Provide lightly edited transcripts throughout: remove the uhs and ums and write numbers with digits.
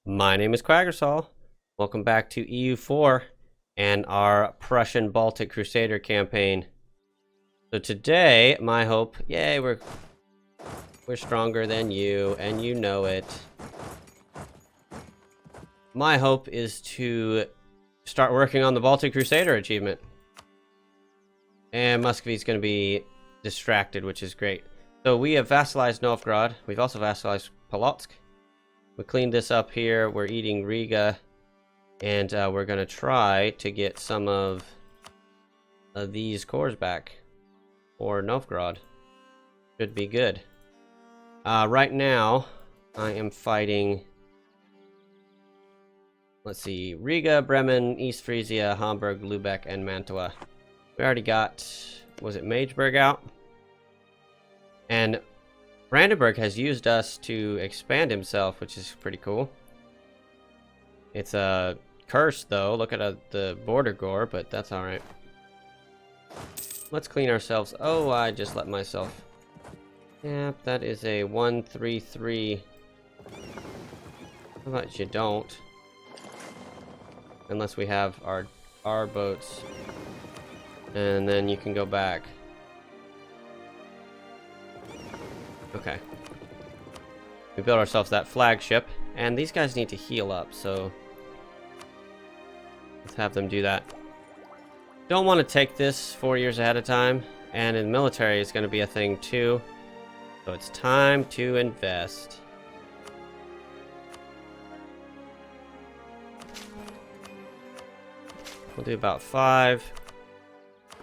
My name is Quaggersall. Welcome back to EU4 and our Prussian Baltic Crusader campaign. So today, my hope, yay, we're stronger than you, and you know it. My hope is to start working on the Baltic Crusader Achievement. And Muscovy's going to be distracted, which is great. So we have vassalized Novgorod. We've also vassalized Polotsk. We cleaned this up here. We're eating Riga. And we're going to try to get some of these cores back. Or Novgorod. Should be good. Right now, I am fighting... Let's see. Riga, Bremen, East Frisia, Hamburg, Lübeck, and Mantua. We already got... Was it Mageburg out? And Brandenburg has used us to expand himself, which is pretty cool. It's a curse, though. Look at the border gore, but that's alright. Let's clean ourselves. Oh, I just let myself... Yep, that is a 1-3-3. How about you don't? Unless we have our boats. And then you can go back. Okay. We built ourselves that flagship. And these guys need to heal up, so... Let's have them do that. Don't want to take this 4 years ahead of time. And in military, it's going to be a thing too. So it's time to invest. We'll do about 5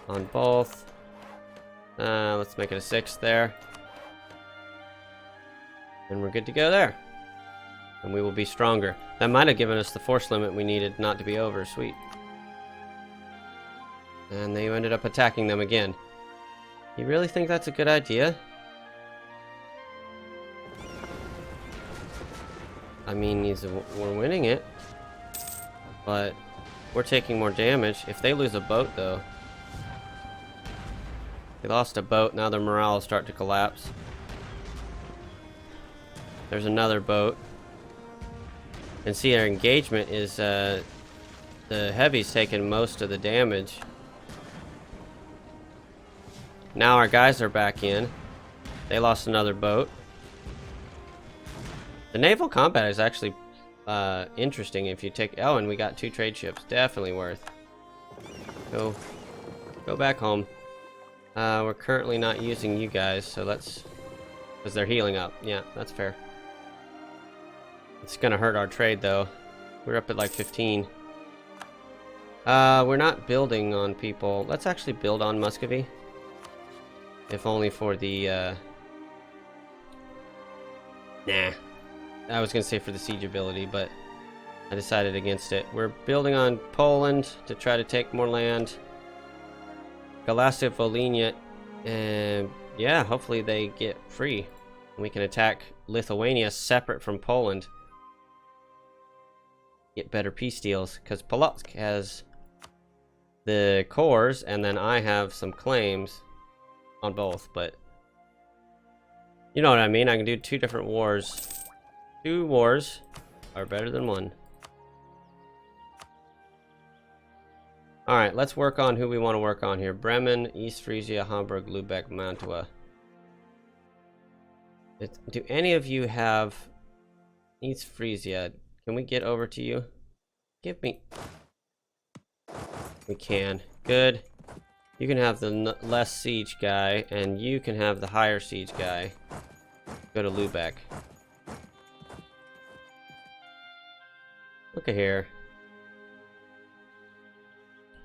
on both. Let's make it a 6 there. And we're good to go there. And we will be stronger. That might have given us the force limit we needed not to be over. Sweet. And they ended up attacking them again. You really think that's a good idea? I mean, we're winning it. But we're taking more damage. If they lose a boat, though. They lost a boat. Now their morale will start to collapse. There's another boat. And see, our engagement is, the heavy's taking most of the damage. Now our guys are back in. They lost another boat. The naval combat is actually interesting if you take... Oh, and we got 2 trade ships. Definitely worth. Go back home. We're currently not using you guys, so let's... Because they're healing up. Yeah, that's fair. It's gonna hurt our trade, though. We're up at like 15. We're not building on people. Let's actually build on Muscovy. If only for the, Nah. I was gonna say for the siege ability, but I decided against it. We're building on Poland to try to take more land. Galassia, Volhynia, and yeah, hopefully they get free. And we can attack Lithuania separate from Poland. Get better peace deals, because Polotsk has the cores, and then I have some claims on both, but you know what I mean. I can do 2 different wars. 2 wars are better than 1. Alright, let's work on who we want to work on here. Bremen, East Frisia, Hamburg, Lübeck, Mantua. Do any of you have East Frisia? Can we get over to you? Give me... We can. Good. You can have the less siege guy, and you can have the higher siege guy. Go to Lübeck. Look at here.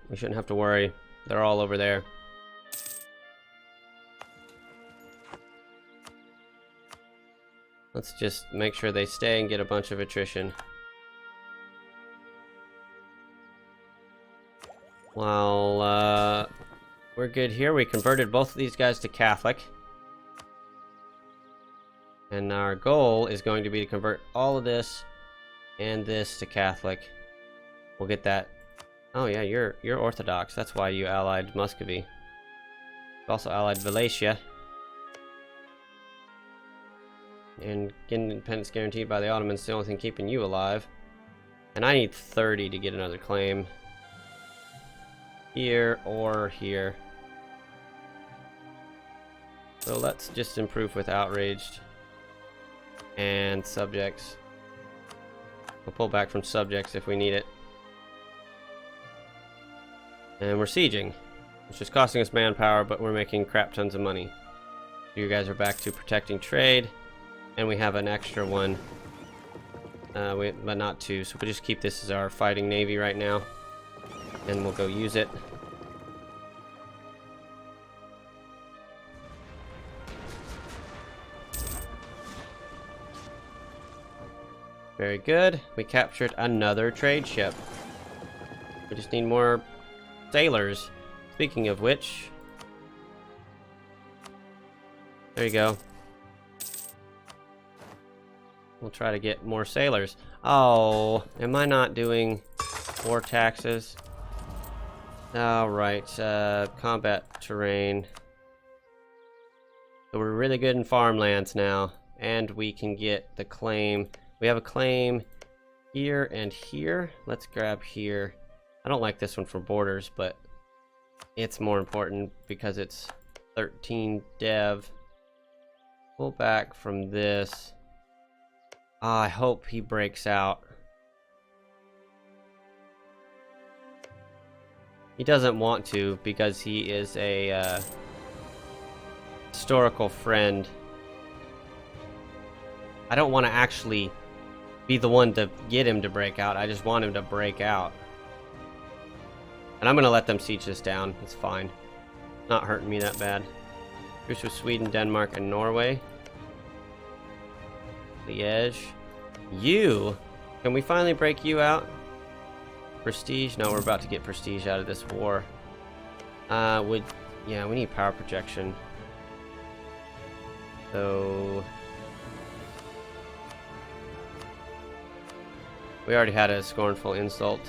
We shouldn't have to worry. They're all over there. Let's just make sure they stay and get a bunch of attrition. While we're good here, we converted both of these guys to Catholic. And our goal is going to be to convert all of this and this to Catholic. We'll get that. Oh yeah, you're Orthodox. That's why you allied Muscovy. You also allied Wallachia. and getting independence guaranteed by the Ottomans is the only thing keeping you alive. And I need 30 to get another claim. Here or here. So let's just improve with outraged and subjects. We'll pull back from subjects if we need it. And we're sieging, which is costing us manpower, but we're making crap tons of money. You guys are back to protecting trade, and we have an extra one, but not two, so we'll just keep this as our fighting navy right now, and we'll go use it. Very good. We captured another trade ship. We just need more sailors. Speaking of which, there you go. We'll try to get more sailors. Oh, am I not doing war taxes? Alright, combat terrain. So we're really good in farmlands now, and we can get the claim. We have a claim here and here. Let's grab here. I don't like this one for borders, but it's more important because it's 13 dev. Pull back from this. I hope he breaks out. He doesn't want to because he is a historical friend. I don't want to actually be the one to get him to break out. I just want him to break out. And I'm going to let them siege this down. It's fine. Not hurting me that bad. Truce with Sweden, Denmark, and Norway. Liège. You? Can we finally break you out? Prestige? No, we're about to get prestige out of this war. Yeah, we need power projection. So we already had a scornful insult.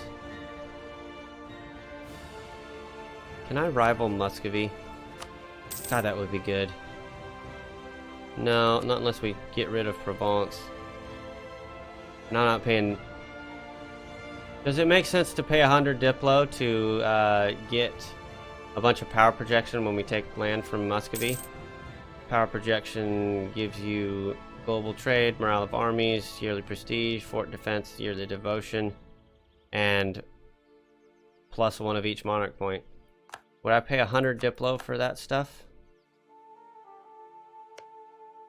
Can I rival Muscovy? God, that would be good. No, not unless we get rid of Provence. And I'm not paying... Does it make sense to pay 100 Diplo to get a bunch of power projection when we take land from Muscovy? Power projection gives you global trade, morale of armies, yearly prestige, fort defense, yearly devotion, and +1 of each monarch point. Would I pay 100 Diplo for that stuff?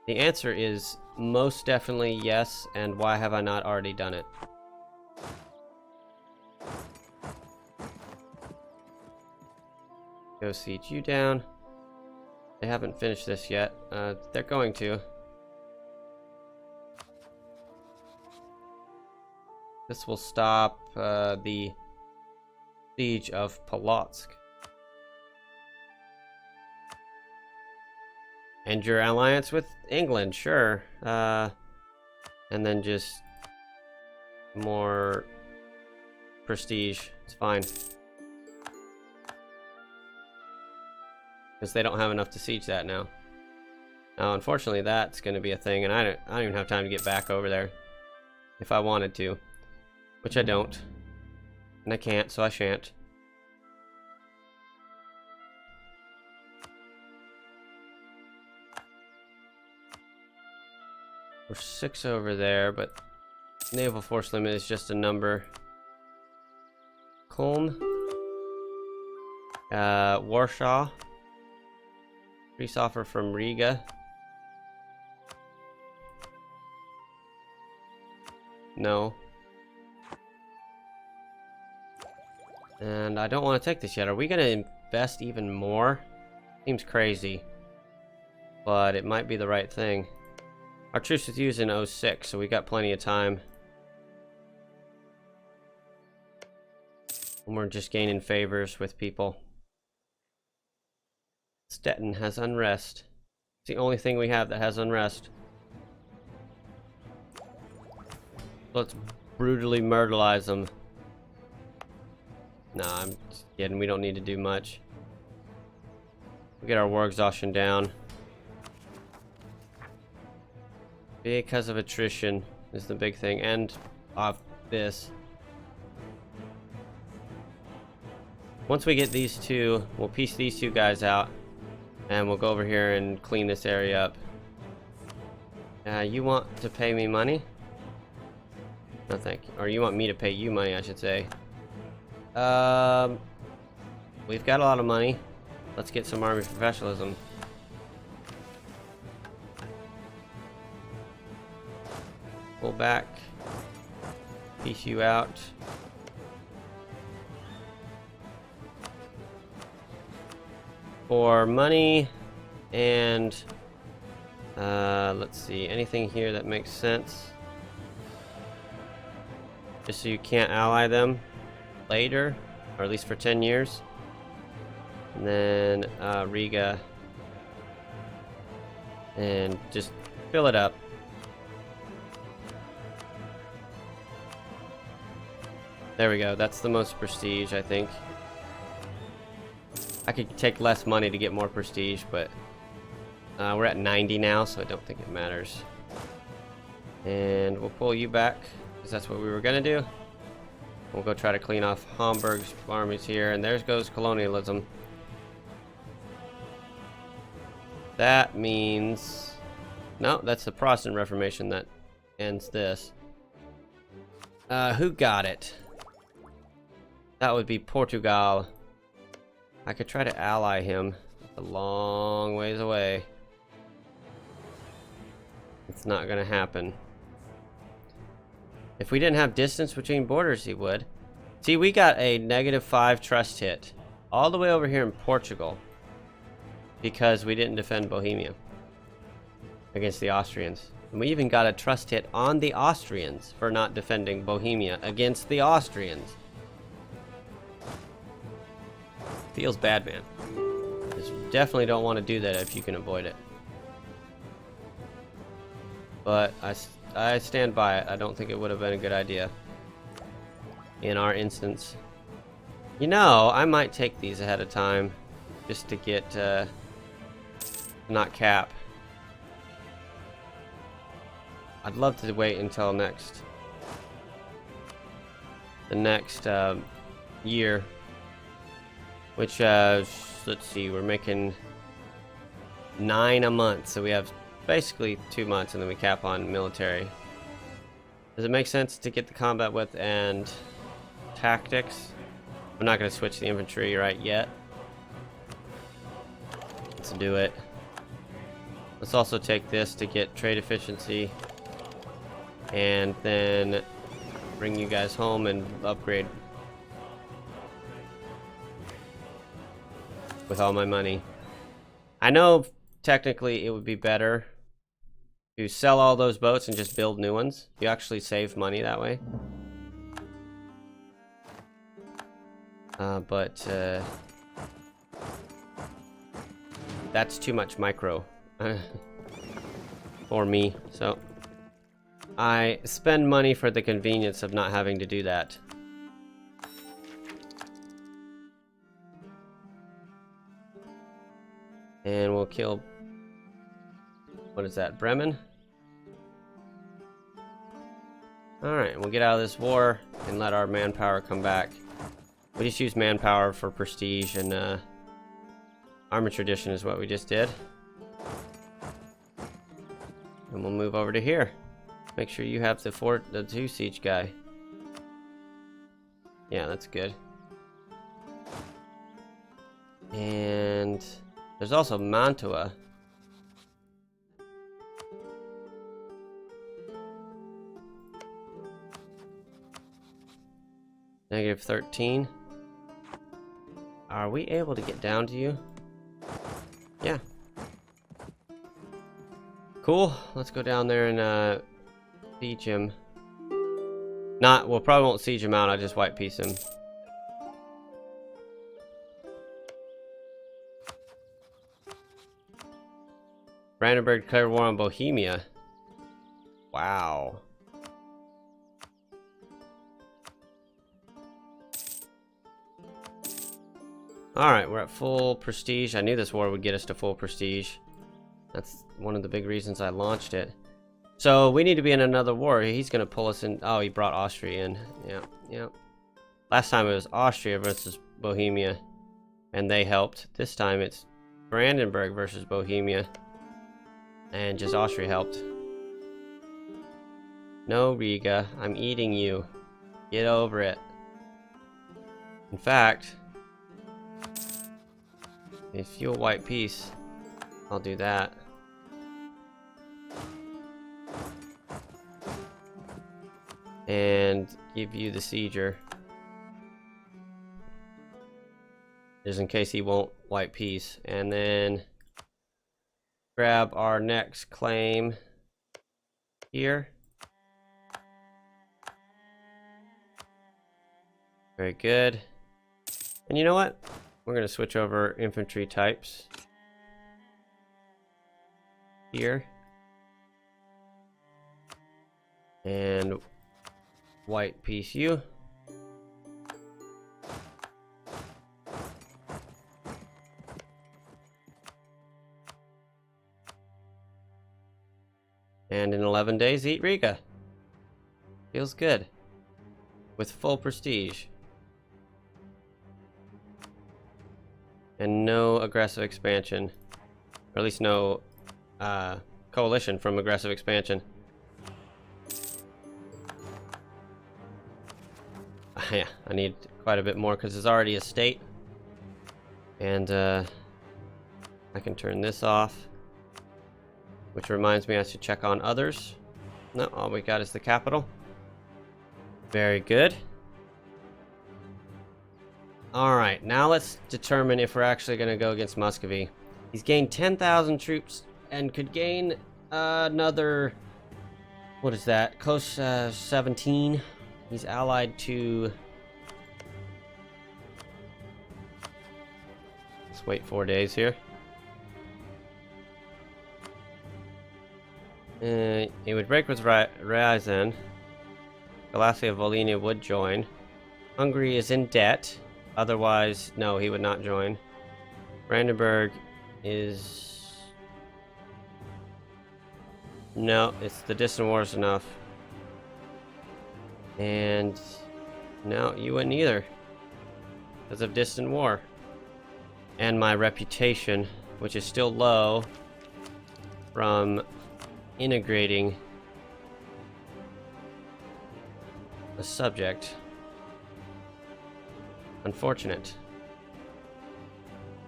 The answer is most definitely yes, and why have I not already done it? Go siege you down. They haven't finished this yet. They're going to. This will stop the siege of Polotsk. End your alliance with England, sure. And then just more prestige. It's fine. Because they don't have enough to siege that now. Now, unfortunately, that's going to be a thing, and I don't even have time to get back over there if I wanted to, which I don't, and I can't, so I shan't. We're 6 over there, but naval force limit is just a number. Kulm, Warsaw. Peace offer from Riga. No. And I don't want to take this yet. Are we going to invest even more? Seems crazy. But it might be the right thing. Our truce with you is in 06, so we got plenty of time. And we're just gaining favors with people. Stettin has unrest. It's the only thing we have that has unrest. Let's brutally murderize them. Nah, I'm just kidding. We don't need to do much. We'll get our war exhaustion down. Because of attrition is the big thing, and off this. Once we get these two, we'll piece these two guys out, and we'll go over here and clean this area up. You want to pay me money? No, thank you. Or you want me to pay you money, I should say. We've got a lot of money. Let's get some army professionalism. Pull back. Piece you out. For money and let's see, anything here that makes sense, just so you can't ally them later, or at least for 10 years. And then Riga, and just fill it up. There we go. That's the most prestige, I think. I could take less money to get more prestige, but we're at 90 now, so I don't think it matters. And we'll pull you back, because that's what we were going to do. We'll go try to clean off Hamburg's armies here, and there goes colonialism. That means... No, that's the Protestant Reformation that ends this. Who got it? That would be Portugal. I could try to ally him. It's a long ways away. It's not gonna happen. If we didn't have distance between borders, he would. See, we got a -5 trust hit all the way over here in Portugal because we didn't defend Bohemia against the Austrians. And we even got a trust hit on the Austrians for not defending Bohemia against the Austrians. Feels bad, man. Just definitely don't want to do that if you can avoid it. But I stand by it. I don't think it would have been a good idea in our instance. You know, I might take these ahead of time just to get not cap. I'd love to wait until the next year. Which, let's see, we're making 9 a month, so we have basically 2 months, and then we cap on military. Does it make sense to get the combat width and tactics? I'm not going to switch the infantry right yet. Let's do it. Let's also take this to get trade efficiency, and then bring you guys home and upgrade with all my money. I know technically it would be better to sell all those boats and just build new ones. You actually save money that way. But that's too much micro for me. So I spend money for the convenience of not having to do that. And we'll kill, what is that, Bremen? Alright, we'll get out of this war and let our manpower come back. We just use manpower for prestige, and army tradition is what we just did. And we'll move over to here. Make sure you have the 2 siege guy. Yeah, that's good. And there's also Mantua. -13. Are we able to get down to you? Yeah. Cool. Let's go down there and siege him. We'll probably won't siege him out. I'll just white piece him. Brandenburg declared war on Bohemia. Wow. Alright, we're at full prestige. I knew this war would get us to full prestige. That's one of the big reasons I launched it. So we need to be in another war. He's gonna pull us in. Oh, he brought Austria in. Yeah, yeah. Last time it was Austria versus Bohemia, and they helped. This time it's Brandenburg versus Bohemia, and just Austria helped. No, Riga, I'm eating you. Get over it. In fact, if you'll white peace, I'll do that. And give you the sieger. Just in case he won't white peace. And then grab our next claim here. Very good. And you know what? We're going to switch over infantry types here. And white piece you. And in 11 days, eat Riga. Feels good. With full prestige. And no aggressive expansion. Or at least no coalition from aggressive expansion. Yeah, I need quite a bit more because it's already a state. And I can turn this off. Which reminds me I should check on others. No, all we got is the capital. Very good. Alright, now let's determine if we're actually going to go against Muscovy. He's gained 10,000 troops and could gain another... What is that? Close 17. He's allied to... Let's wait 4 days here. It would break with Ryazan. Galatia Volhynia would join. Hungary is in debt. Otherwise, no, he would not join. Brandenburg is... No, it's the distant war is enough. And... No, you wouldn't either. Because of distant war. And my reputation, which is still low from integrating the subject. Unfortunate.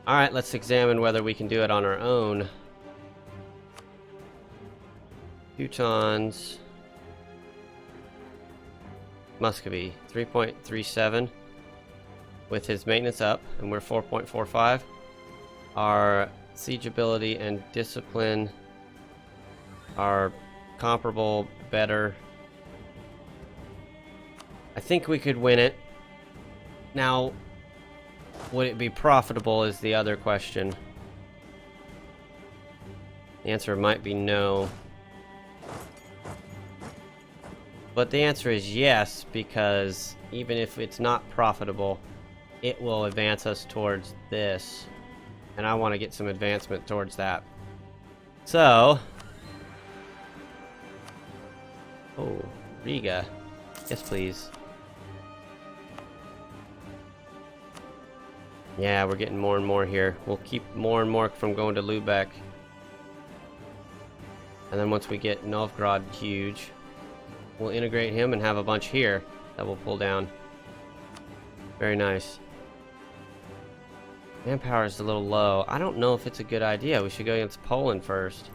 Alright, let's examine whether we can do it on our own. Teutons. Muscovy, 3.37 with his maintenance up, and we're 4.45. Our siege ability and discipline are comparable, better. I think we could win it. Now, would it be profitable is the other question. The answer might be no. But the answer is yes, because even if it's not profitable, it will advance us towards this. And I want to get some advancement towards that. So... Oh, Riga. Yes, please. Yeah, we're getting more and more here. We'll keep more and more from going to Lubeck. And then once we get Novgorod huge, we'll integrate him and have a bunch here that we'll pull down. Very nice. Manpower is a little low. I don't know if it's a good idea. We should go against Poland first.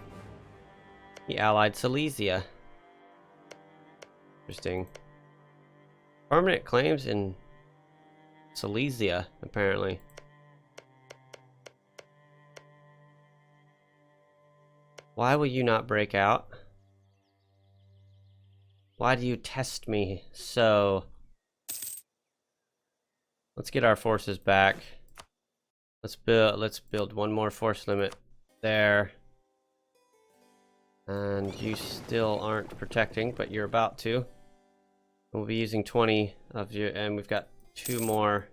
He allied Silesia. Interesting. Permanent claims in Silesia, apparently. Why will you not break out? Why do you test me so? Let's get our forces back. Let's build one more force limit there. And you still aren't protecting, but you're about to. We'll be using 20 of you, and we've got 2 more.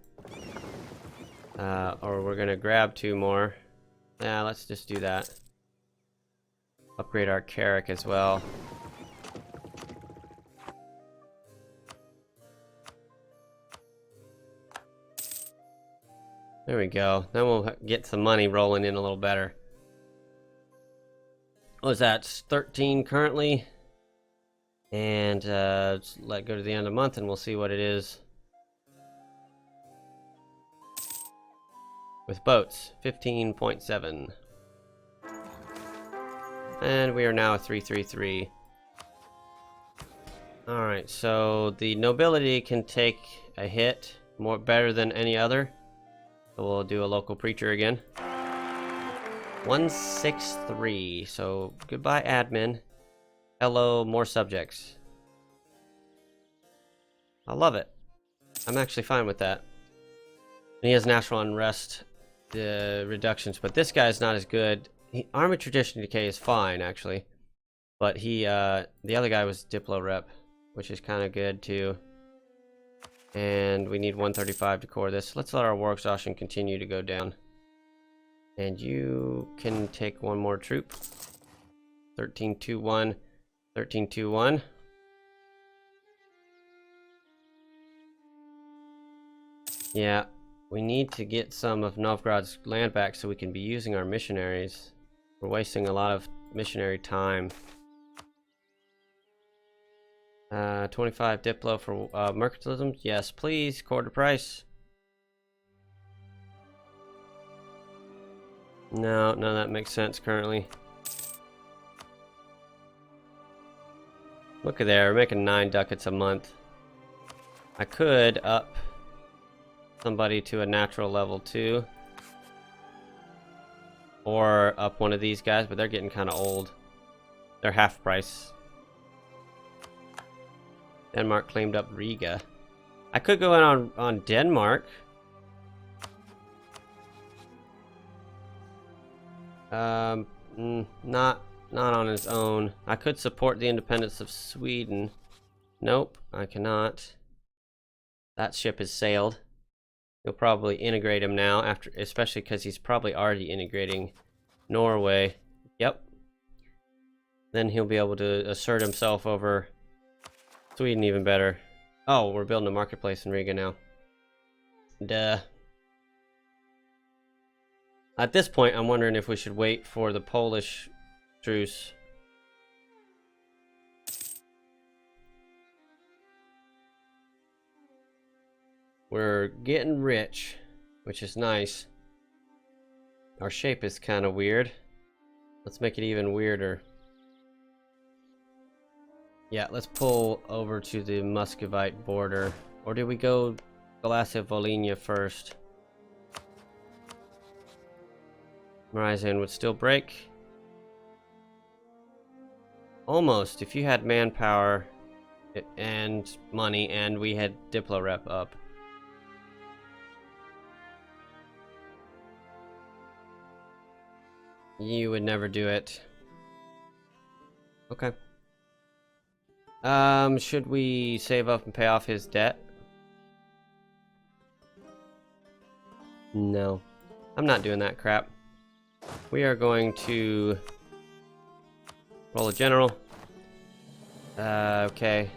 Or we're gonna grab 2 more. Yeah, let's just do that. Upgrade our Carrick as well. There we go. Then we'll get some money rolling in a little better. What is that? It's 13 currently. And let's let go to the end of the month and we'll see what it is. With boats, 15.7. And we are now at 333. Alright, so the nobility can take a hit better than any other. So we'll do a local preacher again. 163. So goodbye, admin. Hello, more subjects. I love it. I'm actually fine with that. And he has natural unrest reductions, but this guy's not as good. Army tradition decay is fine actually, but the other guy was Diplo rep, which is kind of good too. And we need 135 to core this. Let's let our war exhaustion continue to go down. And you can take one more troop. 1321, 1321. Yeah, we need to get some of Novgorod's land back so we can be using our missionaries. We're wasting a lot of missionary time. 25 Diplo for mercantilism. Yes, please. Quarter price. No, none of that makes sense currently. Look at there, we're making 9 ducats a month. I could up somebody to a natural level 2. Or up one of these guys, but they're getting kind of old. They're half price. Denmark claimed up Riga. I could go in on Denmark. Not on its own. I could support the independence of Sweden. Nope, I cannot. That ship has sailed. He'll probably integrate him now, especially because he's probably already integrating Norway. Yep. Then he'll be able to assert himself over Sweden even better. Oh, we're building a marketplace in Riga now. Duh. At this point, I'm wondering if we should wait for the Polish truce. We're getting rich, which is nice. Our shape is kind of weird. Let's make it even weirder. Yeah, let's pull over to the Muscovite border. Or did we go Galacia Volhynia first? Marizan would still break. Almost, if you had manpower and money and we had Diplo rep up. You would never do it. Okay. Should we save up and pay off his debt? No. I'm not doing that crap. We are going to roll a general. Okay.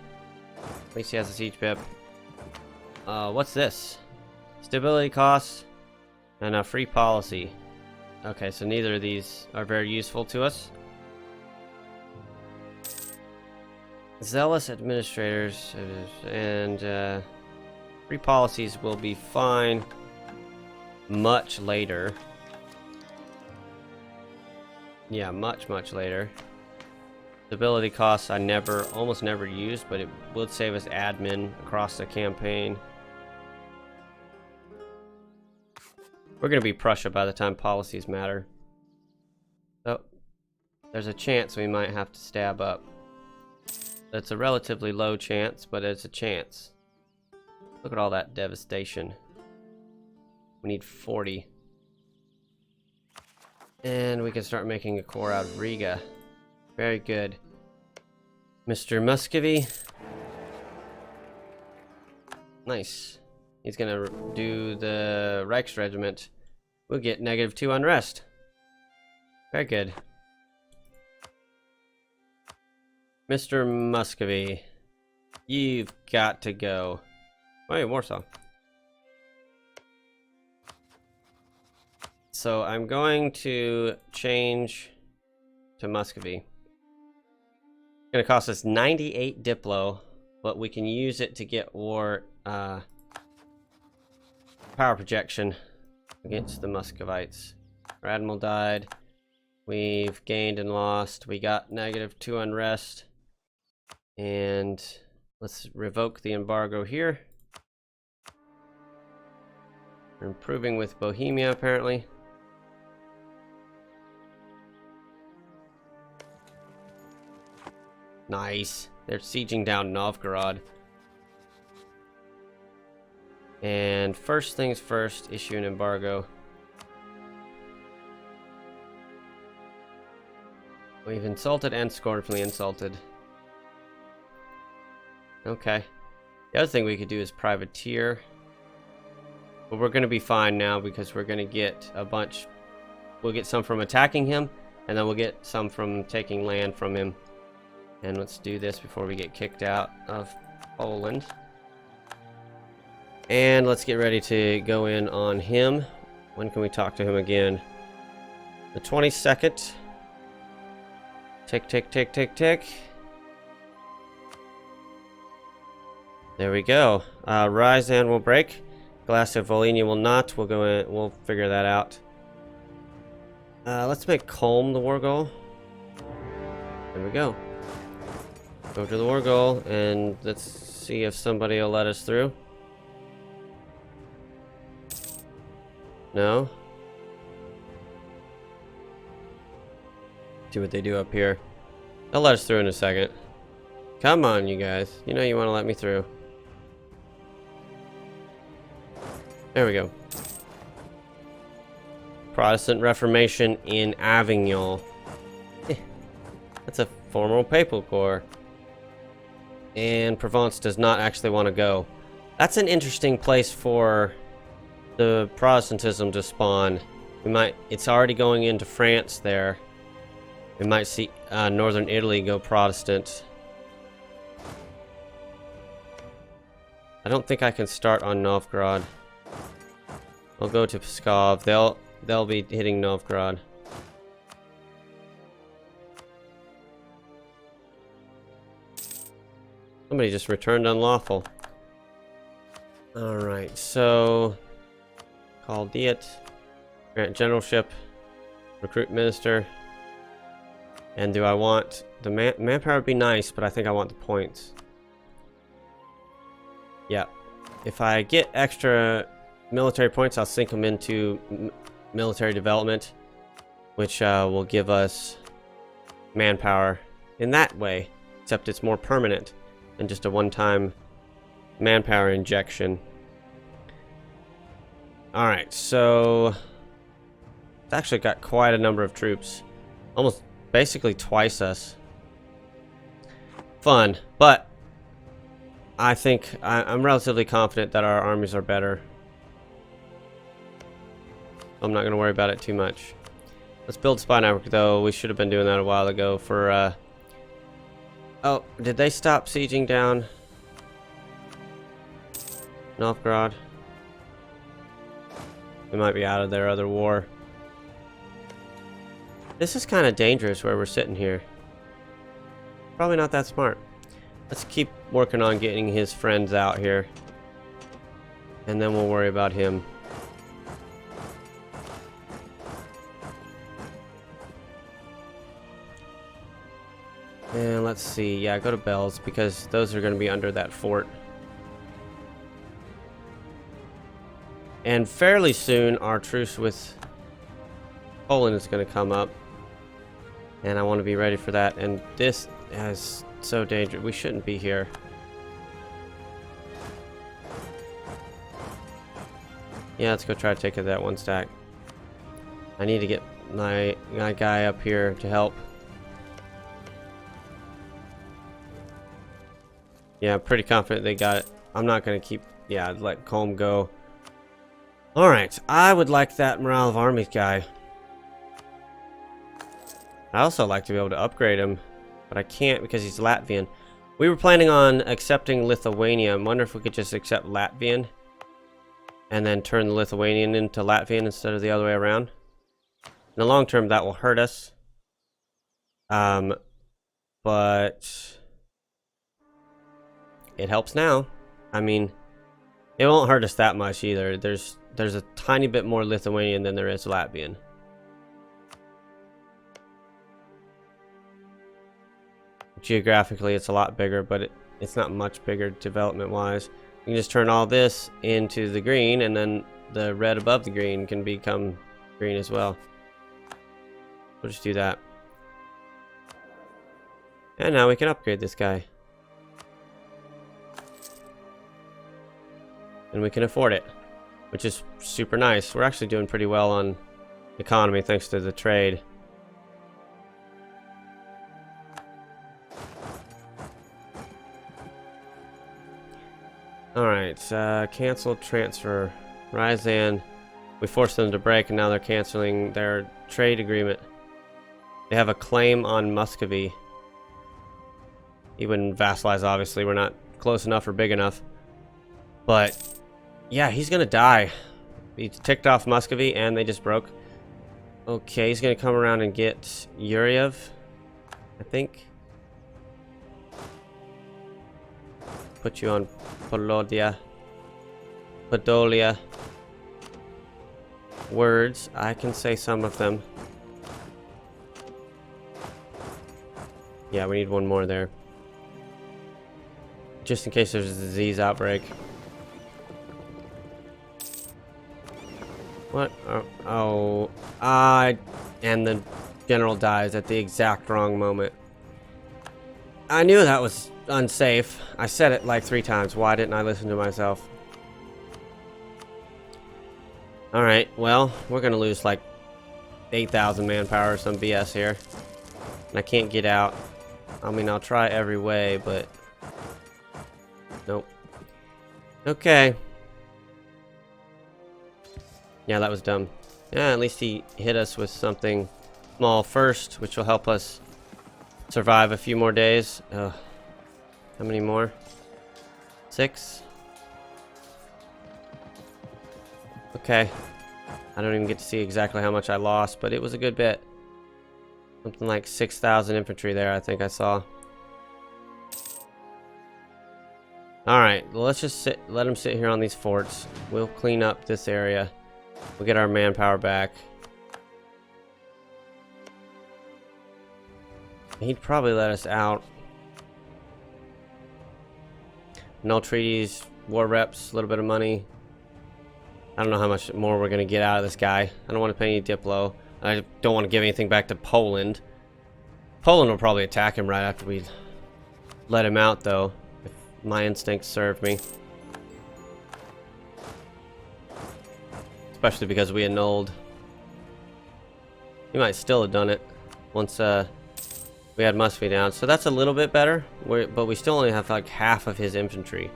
At least he has a siege pip. What's this? Stability costs and a free policy. Okay, so neither of these are very useful to us. Zealous administrators and free policies will be fine much later. Yeah, much later. Stability costs I almost never use, but it would save us admin across the campaign. We're gonna be Prussia by the time policies matter. So there's a chance we might have to stab up. That's a relatively low chance, but it's a chance. Look at all that devastation. We need 40. And we can start making a core out of Riga. Very good. Mr. Muscovy. Nice. He's gonna do the Reichsregiment. We'll get -2 unrest. Very good. Mr. Muscovy, you've got to go. Oh, yeah, Warsaw. so I'm going to change to Muscovy. It's going to cost us 98 Diplo, but we can use it to get war power projection against the Muscovites. Our admiral died. We've gained and lost. We got -2 unrest. And let's revoke the embargo here. We're improving with Bohemia, apparently. Nice. They're sieging down Novgorod. And first things first, issue an embargo. We've insulted and scornfully insulted. Okay. The other thing we could do is privateer. But we're going to be fine now because we're going to get a bunch. We'll get some from attacking him, and then we'll get some from taking land from him. And let's do this before we get kicked out of Poland. And let's get ready to go in on him. When can we talk to him again? The 22nd. Tick, tick, tick, tick, tick. There we go. Ryazan will break. Glass of Volhynia will not. We'll go in. We'll figure that out. Let's make Culm the war goal. There we go. Go to the war goal, and let's see if somebody will let us through. No. See what they do up here. They'll let us through in a second. Come on, you guys. You know you want to let me through. There we go. Protestant Reformation in Avignon. That's a formal papal corps. And Provence does not actually want to go. That's an interesting place for the Protestantism to spawn. We might. It's already going into France there. We might see northern Italy go Protestant. I don't think I can start on Novgorod. I'll go to Pskov. They'll be hitting Novgorod. Somebody just returned unlawful. Alright, so call Diet, grant generalship, recruit minister. And do I want the manpower would be nice, but I think I want the points. Yeah. If I get extra military points, I'll sink them into military development, which will give us manpower in that way, except it's more permanent than just a one-time manpower injection. Alright, so it's actually got quite a number of troops. Almost basically twice us. Fun, but I think I'm relatively confident that our armies are better. I'm not going to worry about it too much. Let's build spy network, though. We should have been doing that a while ago for... Oh, did they stop sieging down Novgorod? They might be out of their other war. This is kind of dangerous where we're sitting here. Probably not that smart. Let's keep working on getting his friends out here. And then we'll worry about him. And let's see. Yeah, go to Bells because those are going to be under that fort. And fairly soon our truce with Poland is going to come up. And I want to be ready for that. And this is so dangerous. We shouldn't be here. Yeah, let's go try to take that one stack. I need to get my guy up here to help. Yeah, I'm pretty confident they got it. I'm not going to keep... Yeah, let Culm go. Alright, I would like that morale of armies guy. I also like to be able to upgrade him, but I can't because he's Latvian. We were planning on accepting Lithuania. I wonder if we could just accept Latvian and then turn the Lithuanian into Latvian instead of the other way around. In the long term, that will hurt us. But it helps now. I mean, it won't hurt us that much either. There's a tiny bit more Lithuanian than there is Latvian. Geographically, it's a lot bigger, but it's not much bigger development-wise. You can just turn all this into the green, and then the red above the green can become green as well. We'll just do that. And now we can upgrade this guy. And we can afford it, which is super nice. We're actually doing pretty well on economy thanks to the trade. Alright, cancel transfer. Ryazan, we forced them to break and now they're canceling their trade agreement. They have a claim on Muscovy. He wouldn't vassalize, obviously. We're not close enough or big enough. But, yeah, he's gonna die. He ticked off Muscovy and they just broke. Okay, he's gonna come around and get Yuriev, I think. Put you on Podolia. Words, I can say some of them. Yeah, we need one more there. Just in case there's a disease outbreak. What? And the general dies at the exact wrong moment. I knew that was unsafe. I said it like 3 times. Why didn't I listen to myself? Alright, well, we're gonna lose like 8,000 manpower or some BS here. And I can't get out. I mean, I'll try every way, but... Nope. Okay. Yeah, that was dumb. Yeah, at least he hit us with something small first, which will help us survive a few more days. How many more? 6? Okay. I don't even get to see exactly how much I lost, but it was a good bit. Something like 6,000 infantry there, I think I saw. Alright, well, let's just let him sit here on these forts. We'll clean up this area. We'll get our manpower back. He'd probably let us out. No treaties, war reps, a little bit of money. I don't know how much more we're going to get out of this guy. I don't want to pay any Diplo. I don't want to give anything back to Poland. Poland will probably attack him right after we let him out, though. If my instincts serve me. Especially because we annulled. He might still have done it once we had Muscovy down. So that's a little bit better. But we still only have like half of his infantry.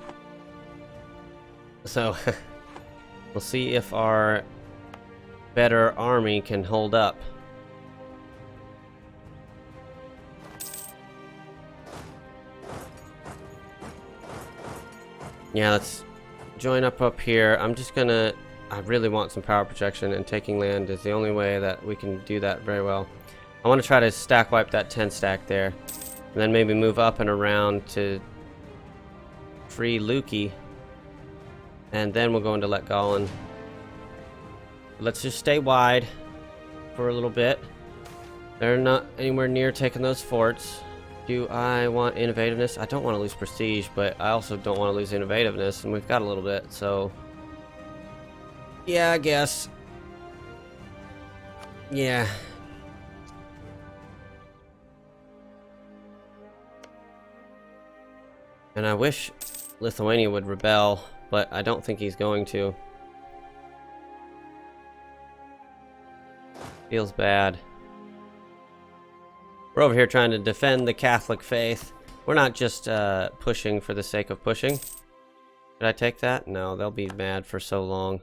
So we'll see if our better army can hold up. Yeah, let's join up here. I'm just gonna... I really want some power projection, and taking land is the only way that we can do that very well. I want to try to stack wipe that 10 stack there, and then maybe move up and around to free Lukey, and then we'll go into Let Golan. Let's just stay wide for a little bit. They're not anywhere near taking those forts. Do I want innovativeness? I don't want to lose prestige, but I also don't want to lose innovativeness, and we've got a little bit, so... Yeah, I guess. Yeah. And I wish Lithuania would rebel, but I don't think he's going to. Feels bad. We're over here trying to defend the Catholic faith. We're not just pushing for the sake of pushing. Did I take that? No, they'll be mad for so long.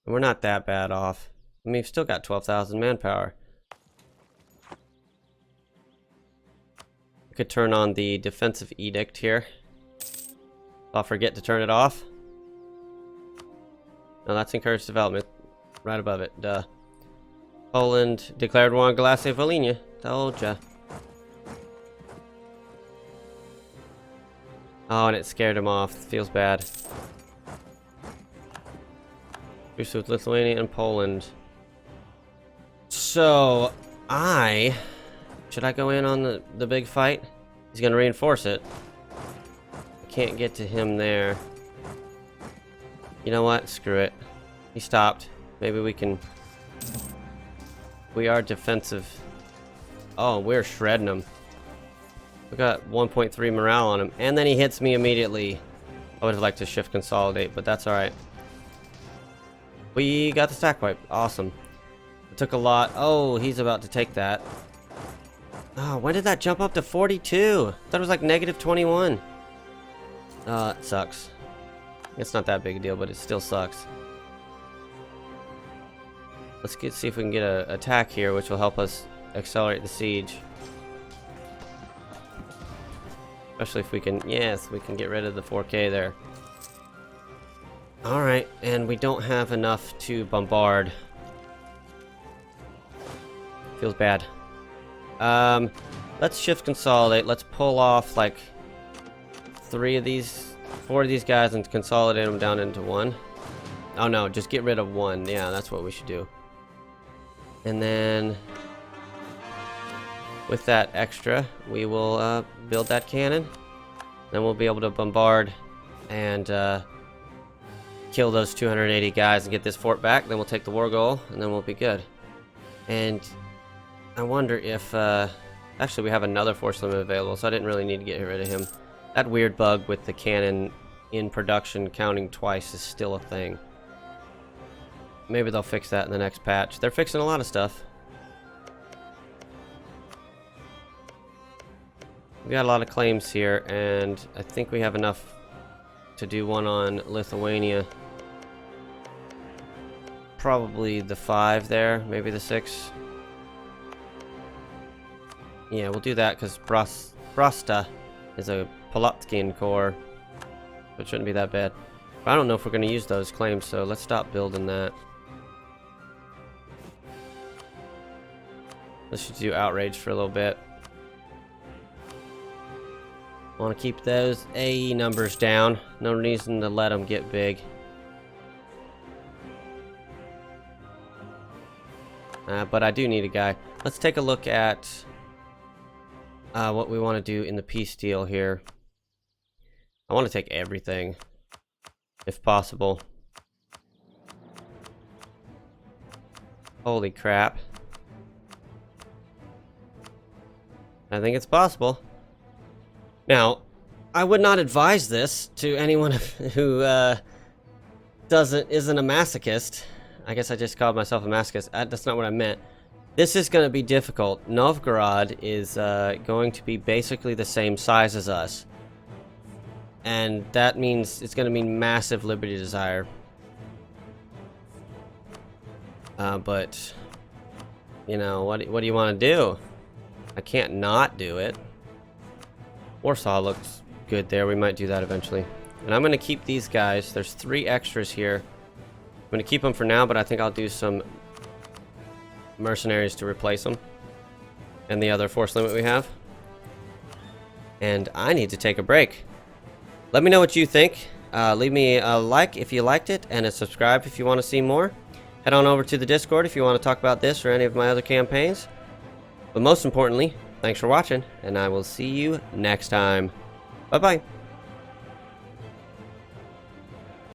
And we're not that bad off. I mean, we've still got 12,000 manpower. We could turn on the defensive edict here. I'll forget to turn it off. No, that's encouraged development. Right above it, duh. Poland declared war on Galacia Volhynia. Told ya. Oh, and it scared him off. Feels bad. Truce with Lithuania and Poland. So, should I go in on the big fight? He's gonna reinforce it. I can't get to him there. You know what? Screw it. He stopped. Maybe we can... We are defensive. Oh, we're shredding him. We got 1.3 morale on him. And then he hits me immediately. I would have liked to shift consolidate, but that's alright. We got the stack wipe. Awesome. It took a lot. Oh, he's about to take that. Oh, when did that jump up to 42? I thought it was like negative 21. It sucks. It's not that big a deal, but it still sucks. Let's see if we can get an attack here, which will help us accelerate the siege. Especially if we can, yes, we can get rid of the 4K there. Alright, and we don't have enough to bombard. Feels bad. Let's shift consolidate. Let's pull off like 4 of these guys and consolidate them down into one. Oh no, just get rid of one. Yeah, that's what we should do. And then with that extra, we will build that cannon. Then we'll be able to bombard and kill those 280 guys and get this fort back. Then we'll take the war goal, and then we'll be good. And I wonder if... actually, we have another force limit available, so I didn't really need to get rid of him. That weird bug with the cannon in production counting twice is still a thing. Maybe they'll fix that in the next patch. They're fixing a lot of stuff. We got a lot of claims here, and I think we have enough to do one on Lithuania. Probably the 5 there, maybe the 6. Yeah, we'll do that because Prosta is a Polotkin core. It shouldn't be that bad. But I don't know if we're going to use those claims, so let's stop building that. Let's just do outrage for a little bit. Want to keep those AE numbers down. No reason to let them get big. But I do need a guy. Let's take a look at what we want to do in the peace deal here. I want to take everything, if possible. Holy crap. I think it's possible. Now, I would not advise this to anyone who isn't a masochist. I guess I just called myself a masochist. That's not what I meant. This is going to be difficult. Novgorod is going to be basically the same size as us. And that means it's going to mean massive liberty desire. But, you know, what do you want to do? I can't not do it. Warsaw looks good there. We might do that eventually. And I'm going to keep these guys. There's 3 extras here. I'm going to keep them for now, but I think I'll do some mercenaries to replace them. And the other force limit we have. And I need to take a break. Let me know what you think. Leave me a like if you liked it, and a subscribe if you want to see more. Head on over to the Discord if you want to talk about this or any of my other campaigns. But most importantly, thanks for watching, and I will see you next time. Bye-bye.